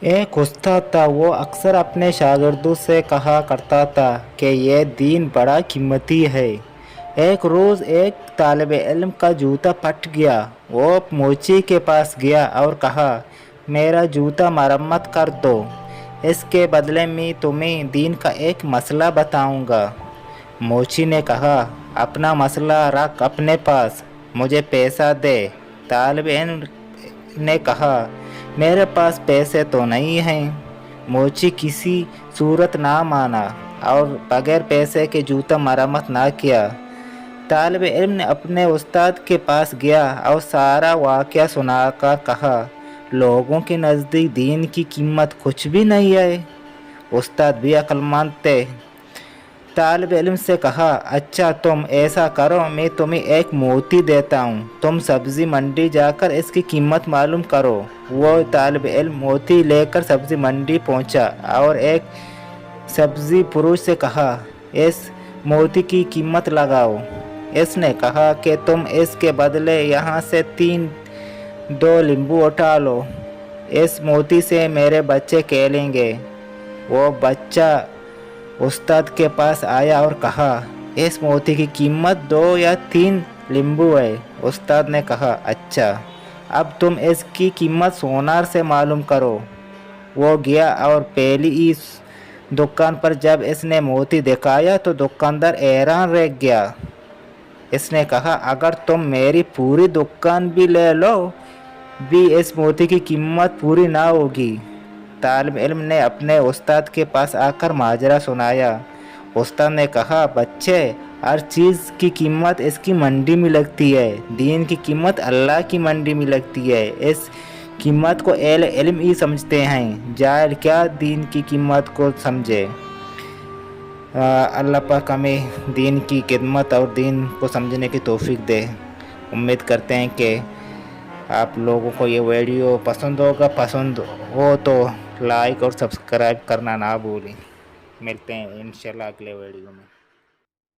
एक उस्ताद था, वो अक्सर अपने शागिर्दों से कहा करता था कि ये दीन बड़ा कीमती है। एक रोज़ एक तालिब इल्म का जूता फट गया। वो मोची के पास गया और कहा, मेरा जूता मरम्मत कर दो, इसके बदले में तुम्हें दीन का एक मसला बताऊंगा। मोची ने कहा, अपना मसला रख अपने पास, मुझे पैसा दे। तालिब इल्म ने कहा, मेरे पास पैसे तो नहीं हैं। मोची किसी सूरत ना माना और बगैर पैसे के जूता मरम्मत ना किया। तालिब इल्म ने अपने उस्ताद के पास गया और सारा वाक़या सुनाकर कहा, लोगों के नज़दीक दीन की कीमत कुछ भी नहीं है। उस्ताद भी अक्लमंद थे। तालिब इल्म से कहा, अच्छा तुम ऐसा करो, मैं तुम्हें एक मोती देता हूँ, तुम सब्ज़ी मंडी जाकर इसकी कीमत मालूम करो। वो तालिब इल्म मोती लेकर सब्ज़ी मंडी पहुँचा और एक सब्ज़ी फरोश से कहा, इस मोती की कीमत लगाओ। इसने कहा कि तुम इसके बदले यहाँ से 2 नींबू उठा लो, इस मोती से मेरे बच्चे खेलेंगे। वो बच्चा उस्ताद के पास आया और कहा, इस मोती की कीमत 2 या 3 नींबू है। उस्ताद ने कहा, अच्छा अब तुम इसकी कीमत सोनार से मालूम करो। वो गया और पहली इस दुकान पर जब इसने मोती दिखाया तो दुकानदार हैरान रह गया। इसने कहा, अगर तुम मेरी पूरी दुकान भी ले लो भी इस मोती की कीमत पूरी ना होगी। तालिब इल्म ने अपने उस्ताद के पास आकर माजरा सुनाया। उस्ताद ने कहा, बच्चे, हर चीज़ की कीमत इसकी मंडी में लगती है, दीन की कीमत अल्लाह की मंडी में लगती है। इस कीमत को अहले इल्म ही समझते हैं, जाहिल क्या दीन की कीमत को समझे। अल्लाह पाक हमें दीन की खिदमत और दीन को समझने की तौफीक दे। उम्मीद करते हैं कि आप लोगों को ये वीडियो पसंद होगा। पसंद हो तो लाइक और सब्सक्राइब करना ना भूलें। मिलते हैं इंशाल्लाह अगले वीडियो में।